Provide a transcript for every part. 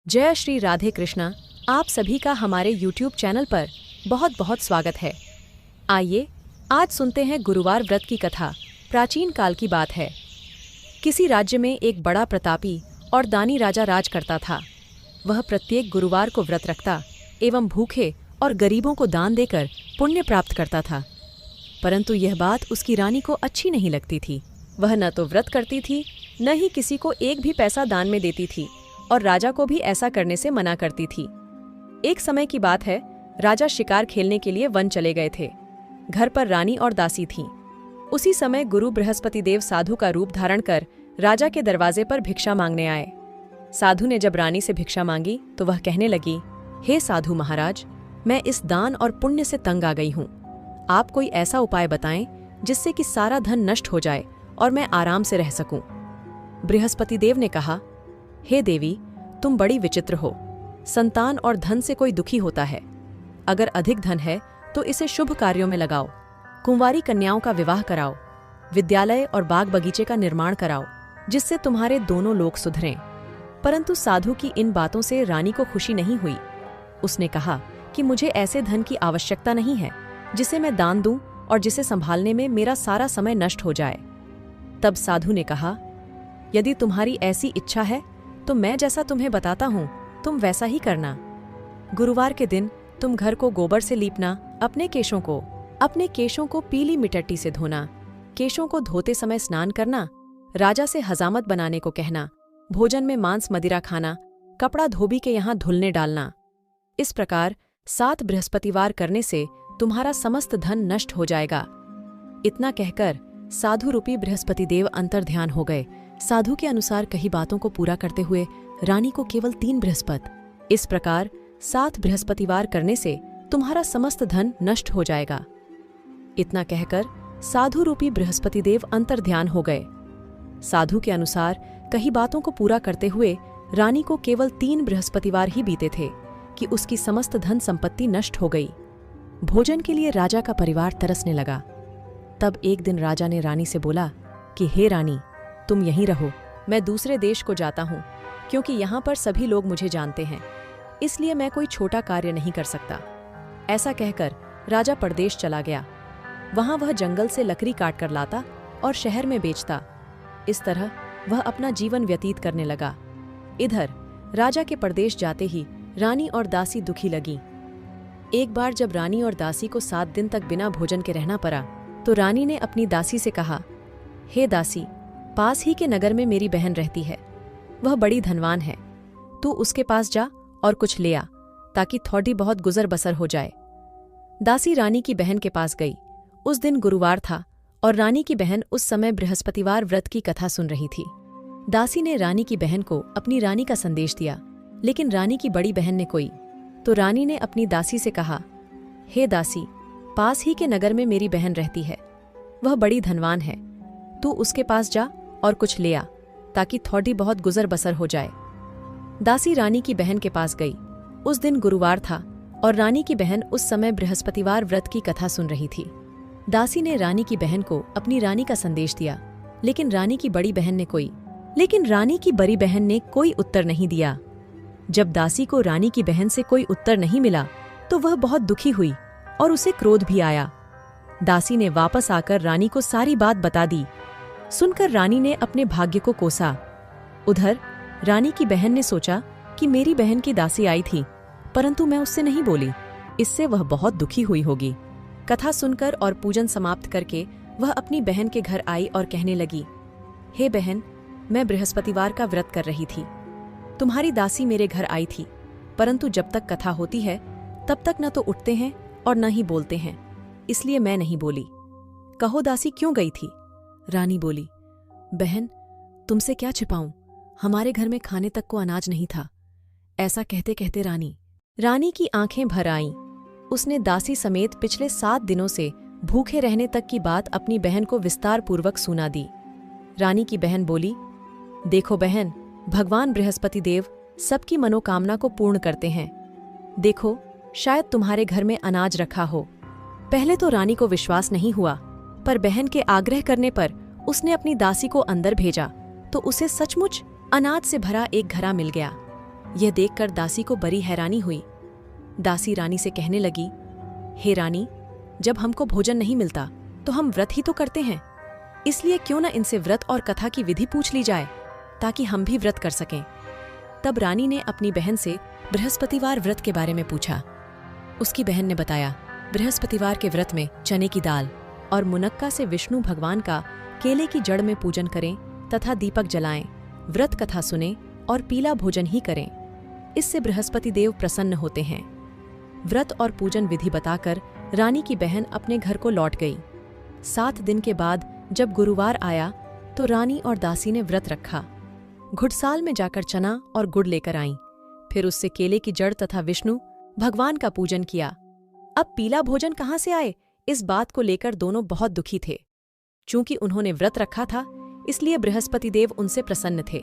जय श्री राधे कृष्णा। आप सभी का हमारे YouTube चैनल पर बहुत बहुत स्वागत है। आइए आज सुनते हैं गुरुवार व्रत की कथा। प्राचीन काल की बात है। किसी राज्य में एक बड़ा प्रतापी और दानी राजा राज करता था। वह प्रत्येक गुरुवार को व्रत रखता एवं भूखे और गरीबों को दान देकर पुण्य प्राप्त करता था। परंतु यह बात उसकी रानी को अच्छी नहीं लगती थी। वह न तो व्रत करती थी, न ही किसी को एक भी पैसा दान में देती थी और राजा को भी ऐसा करने से मना करती थी। एक समय की बात है, राजा शिकार खेलने के लिए वन चले गए थे। घर पर रानी और दासी थीं। उसी समय गुरु बृहस्पति देव साधु का रूप धारण कर राजा के दरवाजे पर भिक्षा मांगने आए। साधु ने जब रानी से भिक्षा मांगी तो वह कहने लगी, हे साधु महाराज, मैं इस दान और पुण्य से तंग आ गई हूँ। आप कोई ऐसा उपाय बताएं जिससे कि सारा धन नष्ट हो जाए और मैं आराम से रह सकूं। बृहस्पति देव ने कहा, हे देवी, तुम बड़ी विचित्र हो। संतान और धन से कोई दुखी होता है। अगर अधिक धन है तो इसे शुभ कार्यों में लगाओ। कुंवारी कन्याओं का विवाह कराओ। विद्यालय और बाग बगीचे का निर्माण कराओ, जिससे तुम्हारे दोनों लोग सुधरें। परंतु साधु की इन बातों से रानी को खुशी नहीं हुई। उसने कहा कि मुझे ऐसे धन की आवश्यकता नहीं है जिसे मैं दान दूं और जिसे संभालने में मेरा सारा समय नष्ट हो जाए। तब साधु ने कहा, यदि तुम्हारी ऐसी इच्छा है तो मैं जैसा तुम्हें बताता हूँ तुम वैसा ही करना। गुरुवार के दिन तुम घर को गोबर से लीपना, अपने केशों को पीली मिट्टी से धोना, केशों को धोते समय स्नान करना, राजा से हजामत बनाने को कहना, भोजन में मांस मदिरा खाना, कपड़ा धोबी के यहाँ धुलने डालना। इस प्रकार 7 बृहस्पतिवार करने से तुम्हारा समस्त धन नष्ट हो जाएगा। इतना कहकर साधु रूपी बृहस्पति देव अंतर्ध्यान हो गए। साधु के अनुसार कही बातों को पूरा करते हुए रानी को केवल 3 बृहस्पति, इस प्रकार 7 बृहस्पतिवार करने से तुम्हारा समस्त धन नष्ट हो जाएगा। इतना कहकर साधु रूपी बृहस्पति देव अंतर्ध्यान हो गए। साधु के अनुसार कही बातों को पूरा करते हुए रानी को केवल 3 बृहस्पतिवार ही बीते थे कि उसकी समस्त धन संपत्ति नष्ट हो गई। भोजन के लिए राजा का परिवार तरसने लगा। तब एक दिन राजा ने रानी से बोला कि हे रानी, तुम यहीं रहो, मैं दूसरे देश को जाता हूँ, क्योंकि यहाँ पर सभी लोग मुझे जानते हैं, इसलिए मैं कोई छोटा कार्य नहीं कर सकता। ऐसा कहकर राजा परदेश चला गया। वहाँ वह जंगल से लकड़ी काट कर लाता और शहर में बेचता। इस तरह वह अपना जीवन व्यतीत करने लगा। इधर राजा के परदेश जाते ही रानी और दासी दुखी लगी। एक बार जब रानी और दासी को 7 दिन तक बिना भोजन के रहना पड़ा तो रानी ने अपनी दासी से कहा, हे दासी, पास ही के नगर में मेरी बहन रहती है। वह बड़ी धनवान है। तू उसके पास जा और कुछ ले आ, ताकि थोड़ी बहुत गुजर बसर हो जाए। दासी रानी की बहन के पास गई। उस दिन गुरुवार था और रानी की बहन उस समय बृहस्पतिवार व्रत की कथा सुन रही थी। दासी ने रानी की बहन को अपनी रानी का संदेश दिया, लेकिन रानी की बड़ी बहन ने कोई। तो रानी ने अपनी दासी से कहा, हे दासी, पास ही के नगर में मेरी बहन रहती है। वह बड़ी धनवान है। तू उसके पास जा और कुछ ले आ, ताकि थोड़ी बहुत गुजर बसर हो जाए। दासी रानी की बहन के पास गई। उस दिन गुरुवार था और रानी की बहन उस समय बृहस्पतिवार व्रत की कथा सुन रही थी। दासी ने रानी की बहन को अपनी रानी का संदेश दिया, लेकिन रानी की बड़ी बहन ने कोई उत्तर नहीं दिया। जब दासी को रानी की बहन से कोई उत्तर नहीं मिला तो वह बहुत दुखी हुई और उसे क्रोध भी आया। दासी ने वापस आकर रानी को सारी बात बता दी। सुनकर रानी ने अपने भाग्य को कोसा। उधर रानी की बहन ने सोचा कि मेरी बहन की दासी आई थी, परंतु मैं उससे नहीं बोली, इससे वह बहुत दुखी हुई होगी। कथा सुनकर और पूजन समाप्त करके वह अपनी बहन के घर आई और कहने लगी, हे बहन, मैं बृहस्पतिवार का व्रत कर रही थी। तुम्हारी दासी मेरे घर आई थी, परंतु जब तक कथा होती है तब तक न तो उठते हैं और न ही बोलते हैं, इसलिए मैं नहीं बोली। कहो दासी क्यों गई थी? रानी बोली, बहन, तुमसे क्या छिपाऊं, हमारे घर में खाने तक को अनाज नहीं था। ऐसा कहते कहते रानी की आंखें भर आईं। उसने दासी समेत पिछले 7 दिनों से भूखे रहने तक की बात अपनी बहन को विस्तार पूर्वक सुना दी। रानी की बहन बोली, देखो बहन, भगवान बृहस्पति देव सबकी मनोकामना को पूर्ण करते हैं। देखो, शायद तुम्हारे घर में अनाज रखा हो। पहले तो रानी को विश्वास नहीं हुआ, पर बहन के आग्रह करने पर उसने अपनी दासी को अंदर भेजा तो उसे सचमुच अनाज से भरा एक घड़ा मिल गया। यह देखकर दासी को बड़ी हैरानी हुई। दासी रानी से कहने लगी, हे रानी, जब हमको भोजन नहीं मिलता तो हम व्रत ही तो करते हैं, इसलिए क्यों न इनसे व्रत और कथा की विधि पूछ ली जाए ताकि हम भी व्रत कर सकें। तब रानी ने अपनी बहन से बृहस्पतिवार व्रत के बारे में पूछा। उसकी बहन ने बताया, बृहस्पतिवार के व्रत में चने की दाल और मुनक्का से विष्णु भगवान का केले की जड़ में पूजन करें तथा दीपक जलाएं, व्रत कथा सुनें और पीला भोजन ही करें। इससे बृहस्पति देव प्रसन्न होते हैं। व्रत और पूजन विधि बताकर रानी की बहन अपने घर को लौट गई। 7 दिन के बाद जब गुरुवार आया तो रानी और दासी ने व्रत रखा। घुड़साल में जाकर चना और गुड़ लेकर आईं, फिर उससे केले की जड़ तथा विष्णु भगवान का पूजन किया। अब पीला भोजन कहाँ से आए, इस बात को लेकर दोनों बहुत दुखी थे। चूंकि उन्होंने व्रत रखा था, इसलिए बृहस्पति देव उनसे प्रसन्न थे।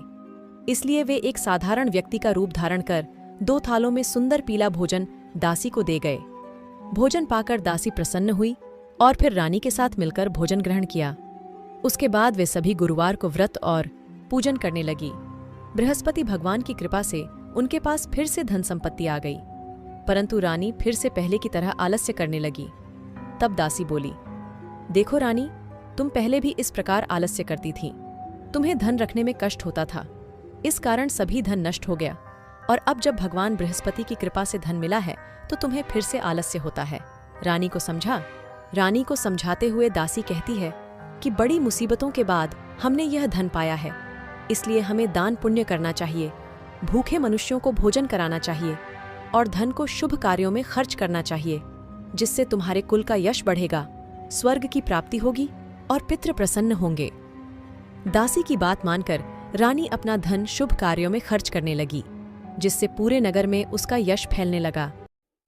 इसलिए वे एक साधारण व्यक्ति का रूप धारण कर 2 थालों में सुंदर पीला भोजन दासी को दे गए। भोजन पाकर दासी प्रसन्न हुई और फिर रानी के साथ मिलकर भोजन ग्रहण किया। उसके बाद वे सभी गुरुवार को व्रत और पूजन करने लगी। बृहस्पति भगवान की कृपा से उनके पास फिर से धन संपत्ति आ गई, परंतु रानी फिर से पहले की तरह आलस्य करने लगी। तब दासी बोली, देखो रानी, तुम पहले भी इस प्रकार आलस्य करती थीं। तुम्हें धन रखने में कष्ट होता था, इस कारण सभी धन नष्ट हो गया, और अब जब भगवान बृहस्पति की कृपा से धन मिला है तो तुम्हें फिर से आलस्य होता है। रानी को समझा। रानी को समझाते हुए दासी कहती है कि बड़ी मुसीबतों के बाद हमने यह धन पाया है, इसलिए हमें दान पुण्य करना चाहिए, भूखे मनुष्यों को भोजन कराना चाहिए और धन को शुभ कार्यों में खर्च करना चाहिए, जिससे तुम्हारे कुल का यश बढ़ेगा, स्वर्ग की प्राप्ति होगी और पितृ प्रसन्न होंगे। दासी की बात मानकर रानी अपना धन शुभ कार्यों में खर्च करने लगी, जिससे पूरे नगर में उसका यश फैलने लगा।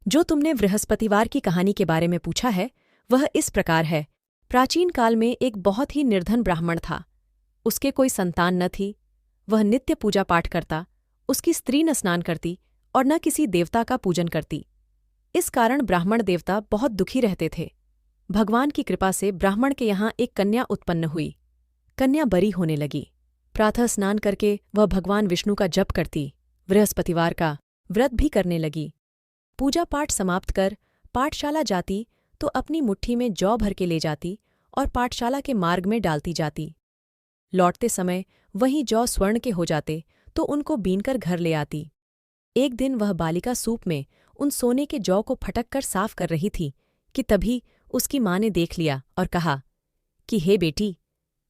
जो तुमने बृहस्पतिवार की कहानी के बारे में पूछा है, वह इस प्रकार है। प्राचीन काल में एक बहुत ही निर्धन ब्राह्मण था। उसके कोई संतान न थी। वह नित्य पूजा पाठ करता, उसकी स्त्री न स्नान करती और न किसी देवता का पूजन करती। इस कारण ब्राह्मण देवता बहुत दुखी रहते थे। भगवान की कृपा से ब्राह्मण के यहाँ एक कन्या उत्पन्न हुई। कन्या बड़ी होने लगी। प्रातः स्नान करके वह भगवान विष्णु का जप करती, बृहस्पतिवार का व्रत भी करने लगी। पूजा पाठ समाप्त कर पाठशाला जाती तो अपनी मुट्ठी में जौ भर के ले जाती और पाठशाला के मार्ग में डालती जाती। लौटते समय वहीं जौ स्वर्ण के हो जाते तो उनको बीनकर घर ले आती। एक दिन वह बालिका सूप में उन सोने के जौ को फटक कर साफ कर रही थी कि तभी उसकी माँ ने देख लिया और कहा कि हे बेटी,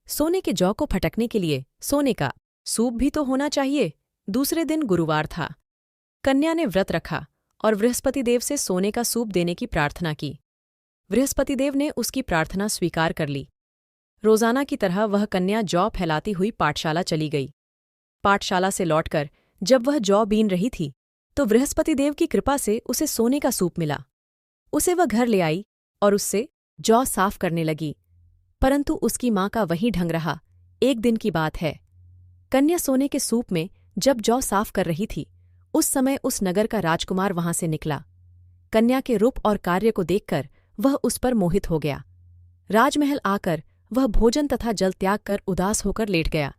सोने के जौ को फटकने के लिए सोने का सूप भी तो होना चाहिए। दूसरे दिन गुरुवार था। कन्या ने व्रत रखा और बृहस्पति देव से सोने का सूप देने की प्रार्थना की। बृहस्पति देव ने उसकी प्रार्थना स्वीकार कर ली। रोजाना की तरह वह कन्या जौ फैलाती हुई पाठशाला चली गई। पाठशाला से लौटकर जब वह जौ बीन रही थी तो बृहस्पति देव की कृपा से उसे सोने का सूप मिला। उसे वह घर ले आई और उससे जौ साफ करने लगी, परंतु उसकी माँ का वही ढंग रहा। एक दिन की बात है, कन्या सोने के सूप में जब जौ साफ कर रही थी, उस समय उस नगर का राजकुमार वहां से निकला। कन्या के रूप और कार्य को देखकर वह उस पर मोहित हो गया। राजमहल आकर वह भोजन तथा जल त्याग कर उदास होकर लेट गया।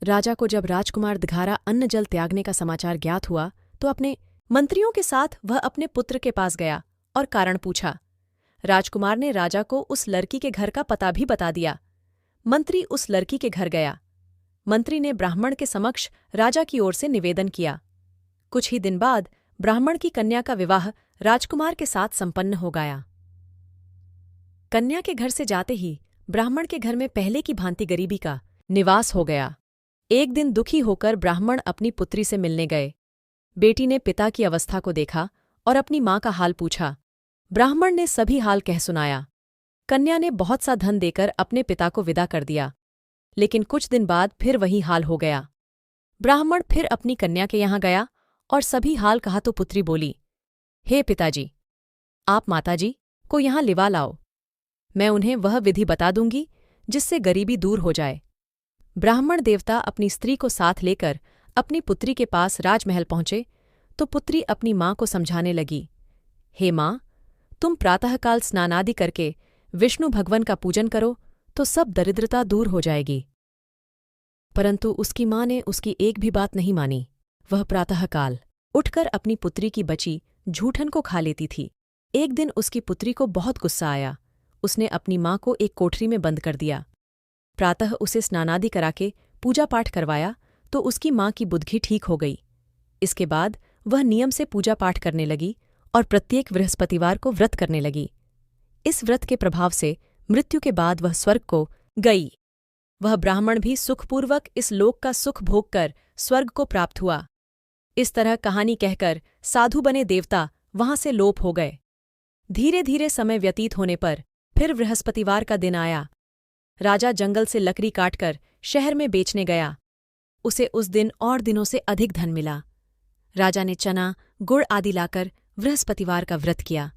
राजा को जब राजकुमार द्घारा अन्न जल त्यागने का समाचार ज्ञात हुआ तो अपने मंत्रियों के साथ वह अपने पुत्र के पास गया और कारण पूछा। राजकुमार ने राजा को उस लड़की के घर का पता भी बता दिया। मंत्री उस लड़की के घर गया। मंत्री ने ब्राह्मण के समक्ष राजा की ओर से निवेदन किया। कुछ ही दिन बाद ब्राह्मण की कन्या का विवाह राजकुमार के साथ संपन्न हो गया। कन्या के घर से जाते ही ब्राह्मण के घर में पहले की भांति गरीबी का निवास हो गया। एक दिन दुखी होकर ब्राह्मण अपनी पुत्री से मिलने गए। बेटी ने पिता की अवस्था को देखा और अपनी माँ का हाल पूछा। ब्राह्मण ने सभी हाल कह सुनाया। कन्या ने बहुत सा धन देकर अपने पिता को विदा कर दिया, लेकिन कुछ दिन बाद फिर वही हाल हो गया। ब्राह्मण फिर अपनी कन्या के यहाँ गया और सभी हाल कहा तो पुत्री बोली, हे पिताजी, आप माताजी को यहाँ लिवा लाओ, मैं उन्हें वह विधि बता दूंगी जिससे गरीबी दूर हो जाए। ब्राह्मण देवता अपनी स्त्री को साथ लेकर अपनी पुत्री के पास राजमहल पहुंचे तो पुत्री अपनी माँ को समझाने लगी, हे माँ, तुम प्रातःकाल स्नानादि करके विष्णु भगवान का पूजन करो तो सब दरिद्रता दूर हो जाएगी। परंतु उसकी माँ ने उसकी एक भी बात नहीं मानी। वह प्रातःकाल उठकर अपनी पुत्री की बची झूठन को खा लेती थी। एक दिन उसकी पुत्री को बहुत गुस्सा आया। उसने अपनी माँ को एक कोठरी में बंद कर दिया। प्रातः उसे स्नानादि कराके पूजा पाठ करवाया तो उसकी माँ की बुद्धि ठीक हो गई। इसके बाद वह नियम से पूजा पाठ करने लगी और प्रत्येक बृहस्पतिवार को व्रत करने लगी। इस व्रत के प्रभाव से मृत्यु के बाद वह स्वर्ग को गई। वह ब्राह्मण भी सुखपूर्वक इस लोक का सुख भोग कर स्वर्ग को प्राप्त हुआ। इस तरह कहानी कहकर साधु बने देवता वहां से लोप हो गए। धीरे धीरे समय व्यतीत होने पर फिर बृहस्पतिवार का दिन आया। राजा जंगल से लकड़ी काटकर शहर में बेचने गया। उसे उस दिन और दिनों से अधिक धन मिला। राजा ने चना गुड़ आदि लाकर बृहस्पतिवार का व्रत किया।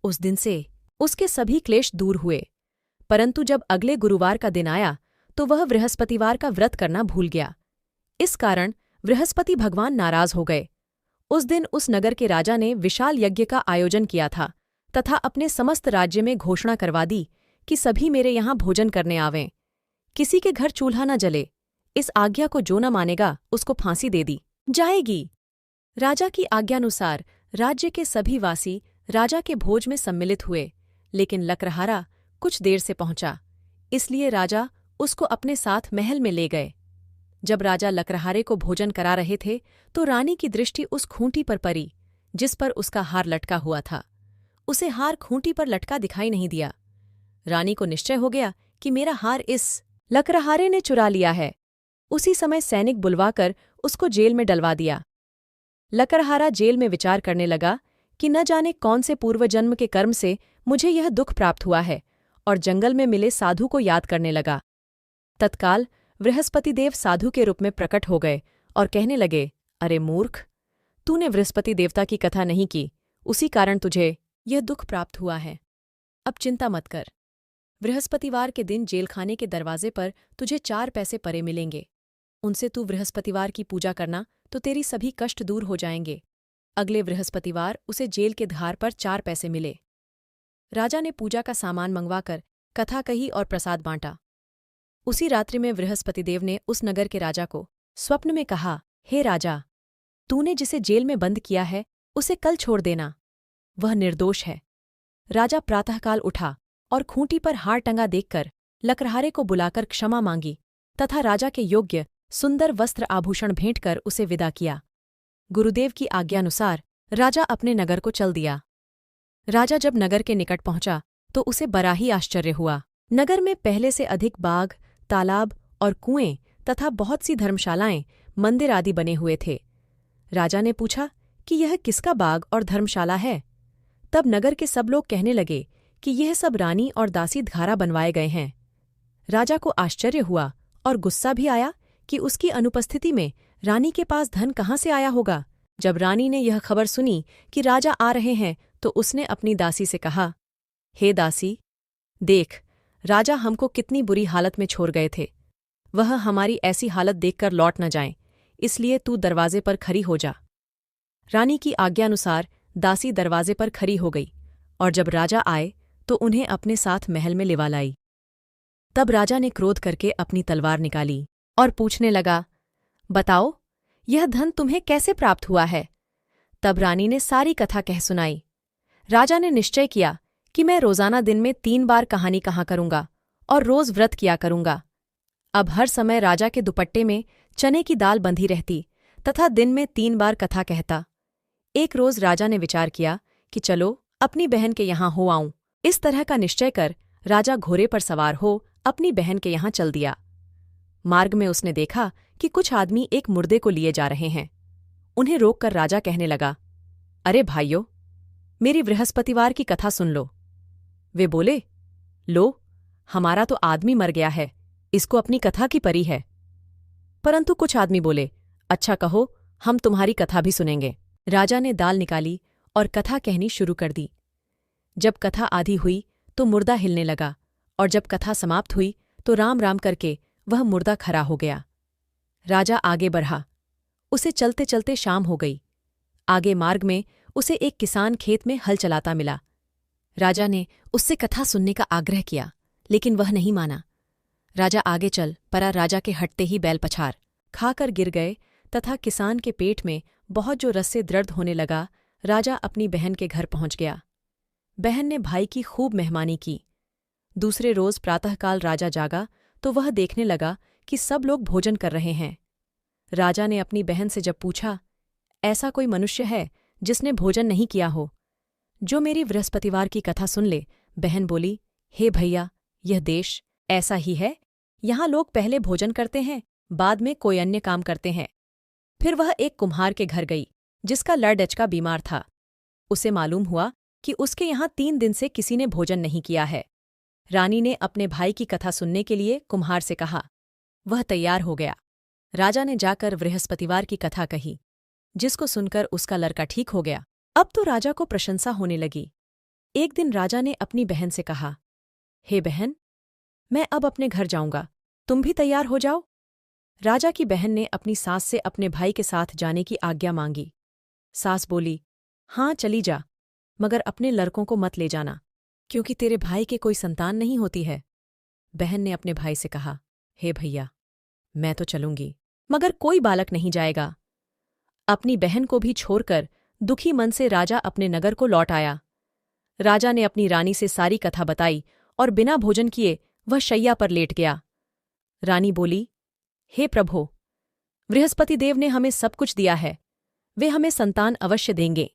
उस दिन से उसके सभी क्लेश दूर हुए। परंतु जब अगले गुरुवार का दिन आया तो वह बृहस्पतिवार का व्रत करना भूल गया। इस कारण बृहस्पति भगवान नाराज हो गए। उस दिन उस नगर के राजा ने विशाल यज्ञ का आयोजन किया था तथा अपने समस्त राज्य में घोषणा करवा दी कि सभी मेरे यहाँ भोजन करने आवें। किसी के घर चूल्हा न जले। इस आज्ञा को जो न मानेगा उसको फांसी दे दी जाएगी। राजा की आज्ञानुसार राज्य के सभी वासी राजा के भोज में सम्मिलित हुए, लेकिन लकड़हारा कुछ देर से पहुंचा, इसलिए राजा उसको अपने साथ महल में ले गए। जब राजा लकड़हारे को भोजन करा रहे थे तो रानी की दृष्टि उस खूंटी पर पड़ी जिस पर उसका हार लटका हुआ था। उसे हार खूंटी पर लटका दिखाई नहीं दिया। रानी को निश्चय हो गया कि मेरा हार इस लकड़हारे ने चुरा लिया है। उसी समय सैनिक बुलवाकर उसको जेल में डलवा दिया। लकड़हारा जेल में विचार करने लगा कि न जाने कौन से पूर्वजन्म के कर्म से मुझे यह दुख प्राप्त हुआ है, और जंगल में मिले साधु को याद करने लगा। तत्काल बृहस्पतिदेव साधु के रूप में प्रकट हो गए और कहने लगे, अरे मूर्ख, तूने बृहस्पति देवता की कथा नहीं की, उसी कारण तुझे यह दुख प्राप्त हुआ है। अब चिंता मत कर। बृहस्पतिवार के दिन जेलखाने के दरवाजे पर तुझे 4 पैसे परे मिलेंगे। उनसे तू बृहस्पतिवार की पूजा करना तो तेरी सभी कष्ट दूर हो जाएंगे। अगले बृहस्पतिवार उसे जेल के द्वार पर 4 पैसे मिले। राजा ने पूजा का सामान मंगवाकर कथा कही और प्रसाद बांटा। उसी रात्रि में बृहस्पतिदेव ने उस नगर के राजा को स्वप्न में कहा, हे राजा, तूने जिसे जेल में बंद किया है उसे कल छोड़ देना, वह निर्दोष है। राजा प्रातःकाल उठा और खूंटी पर हार टंगा देखकर लकड़हारे को बुलाकर क्षमा मांगी तथा राजा के योग्य सुंदर वस्त्र आभूषण भेंट कर उसे विदा किया। गुरुदेव की आज्ञानुसार राजा अपने नगर को चल दिया। राजा जब नगर के निकट पहुंचा तो उसे बड़ा ही आश्चर्य हुआ। नगर में पहले से अधिक बाग, तालाब और कुएं तथा बहुत सी धर्मशालाएं, मंदिर आदि बने हुए थे। राजा ने पूछा कि यह किसका बाग और धर्मशाला है? तब नगर के सब लोग कहने लगे कि यह सब रानी और दासी द्वारा बनवाए गए हैं। राजा को आश्चर्य हुआ और गुस्सा भी आया कि उसकी अनुपस्थिति में रानी के पास धन कहाँ से आया होगा। जब रानी ने यह खबर सुनी कि राजा आ रहे हैं तो उसने अपनी दासी से कहा, हे दासी, देख, राजा हमको कितनी बुरी हालत में छोड़ गए थे। वह हमारी ऐसी हालत देखकर लौट न जाएं, इसलिए तू दरवाजे पर खड़ी हो जा। रानी की आज्ञानुसार दासी दरवाजे पर खड़ी हो गई और जब राजा आए तो उन्हें अपने साथ महल में लिवा लाई। तब राजा ने क्रोध करके अपनी तलवार निकाली और पूछने लगा, बताओ, यह धन तुम्हें कैसे प्राप्त हुआ है? तब रानी ने सारी कथा कह सुनाई। राजा ने निश्चय किया कि मैं रोजाना दिन में 3 बार कहानी कहा करूंगा और रोज व्रत किया करूंगा। अब हर समय राजा के दुपट्टे में चने की दाल बंधी रहती तथा दिन में 3 बार कथा कहता। एक रोज राजा ने विचार किया कि चलो अपनी बहन के यहाँ हो आऊं। इस तरह का निश्चय कर राजा घोड़े पर सवार हो अपनी बहन के यहाँ चल दिया। मार्ग में उसने देखा कि कुछ आदमी एक मुर्दे को लिए जा रहे हैं। उन्हें रोककर राजा कहने लगा, अरे भाइयों, मेरी बृहस्पतिवार की कथा सुन लो। वे बोले, लो, हमारा तो आदमी मर गया है, इसको अपनी कथा की परी है। परंतु कुछ आदमी बोले, अच्छा कहो, हम तुम्हारी कथा भी सुनेंगे। राजा ने दाल निकाली और कथा कहनी शुरू कर दी। जब कथा आधी हुई तो मुर्दा हिलने लगा और जब कथा समाप्त हुई तो राम राम करके वह मुर्दा खड़ा हो गया। राजा आगे बढ़ा। उसे चलते चलते शाम हो गई। आगे मार्ग में उसे एक किसान खेत में हल चलाता मिला। राजा ने उससे कथा सुनने का आग्रह किया, लेकिन वह नहीं माना। राजा आगे चल पड़ा। राजा के हटते ही बैल पछार खाकर गिर गए तथा किसान के पेट में बहुत जो रस से दर्द होने लगा, राजा अपनी बहन के घर पहुंच गया। बहन ने भाई की खूब मेहमानी की। दूसरे रोज प्रातःकाल राजा जागा तो वह देखने लगा कि सब लोग भोजन कर रहे हैं। राजा ने अपनी बहन से जब पूछा, ऐसा कोई मनुष्य है जिसने भोजन नहीं किया हो, जो मेरी बृहस्पतिवार की कथा सुन ले? बहन बोली, हे भैया, यह देश ऐसा ही है। यहाँ लोग पहले भोजन करते हैं, बाद में कोई अन्य काम करते हैं। फिर वह एक कुम्हार के घर गई जिसका लड़डचका बीमार था। उसे मालूम हुआ कि उसके यहाँ 3 दिन से किसी ने भोजन नहीं किया है। रानी ने अपने भाई की कथा सुनने के लिए कुम्हार से कहा। वह तैयार हो गया। राजा ने जाकर बृहस्पतिवार की कथा कही, जिसको सुनकर उसका लड़का ठीक हो गया। अब तो राजा को प्रशंसा होने लगी। एक दिन राजा ने अपनी बहन से कहा, हे बहन, मैं अब अपने घर जाऊंगा, तुम भी तैयार हो जाओ। राजा की बहन ने अपनी सास से अपने भाई के साथ जाने की आज्ञा मांगी। सास बोली, हाँ चली जा, मगर अपने लड़कों को मत ले जाना, क्योंकि तेरे भाई के कोई संतान नहीं होती है। बहन ने अपने भाई से कहा, हे भैया, मैं तो चलूंगी, मगर कोई बालक नहीं जाएगा। अपनी बहन को भी छोड़कर दुखी मन से राजा अपने नगर को लौट आया। राजा ने अपनी रानी से सारी कथा बताई और बिना भोजन किए वह शैया पर लेट गया। रानी बोली, हे प्रभो, बृहस्पति देव ने हमें सब कुछ दिया है, वे हमें संतान अवश्य देंगे।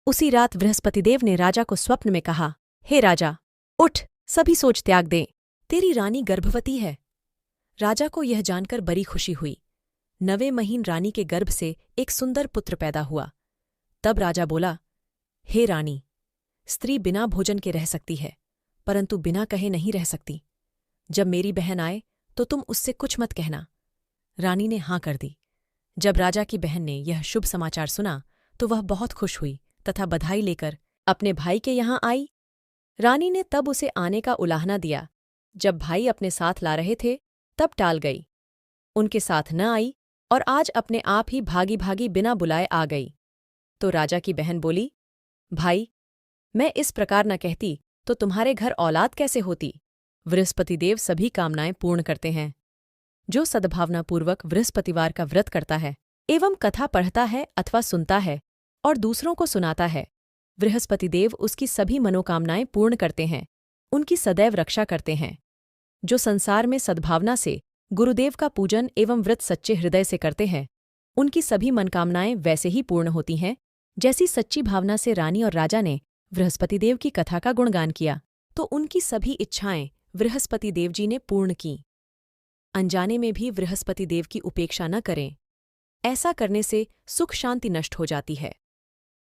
उसी रात बृहस्पति देव ने राजा को स्वप्न में कहा, हे राजा, उठ, सभी सोच त्याग दे, तेरी रानी गर्भवती है। राजा को यह जानकर बड़ी खुशी हुई। 9वें महीन रानी के गर्भ से एक सुंदर पुत्र पैदा हुआ। तब राजा बोला, हे रानी, स्त्री बिना भोजन के रह सकती है, परंतु बिना कहे नहीं रह सकती। जब मेरी बहन आए तो तुम उससे कुछ मत कहना। रानी ने हाँ कर दी। जब राजा की बहन ने यह शुभ समाचार सुना तो वह बहुत खुश हुई तथा बधाई लेकर अपने भाई के यहाँ आई। रानी ने तब उसे आने का उलाहना दिया। जब भाई अपने साथ ला रहे थे तब टाल गई, उनके साथ न आई और आज अपने आप ही भागी भागी बिना बुलाए आ गई। तो राजा की बहन बोली, भाई, मैं इस प्रकार न कहती तो तुम्हारे घर औलाद कैसे होती? बृहस्पति देव सभी कामनाएं पूर्ण करते हैं। जो सद्भावनापूर्वक बृहस्पतिवार का व्रत करता है एवं कथा पढ़ता है अथवा सुनता है और दूसरों को सुनाता है, बृहस्पति देव उसकी सभी मनोकामनाएं पूर्ण करते हैं, उनकी सदैव रक्षा करते हैं। जो संसार में सद्भावना से गुरुदेव का पूजन एवं व्रत सच्चे हृदय से करते हैं, उनकी सभी मनकामनाएं वैसे ही पूर्ण होती हैं जैसी सच्ची भावना से रानी और राजा ने बृहस्पति देव की कथा का गुणगान किया तो उनकी सभी इच्छाएं बृहस्पति देव जी ने पूर्ण की। अनजाने में भी बृहस्पति देव की उपेक्षा न करें, ऐसा करने से सुख शांति नष्ट हो जाती है।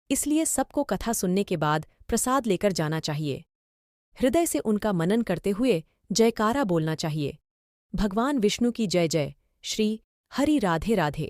इसलिए सबको कथा सुनने के बाद प्रसाद लेकर जाना चाहिए। हृदय से उनका मनन करते हुए जयकारा बोलना चाहिए। भगवान विष्णु की जय जय। श्री हरि राधे राधे।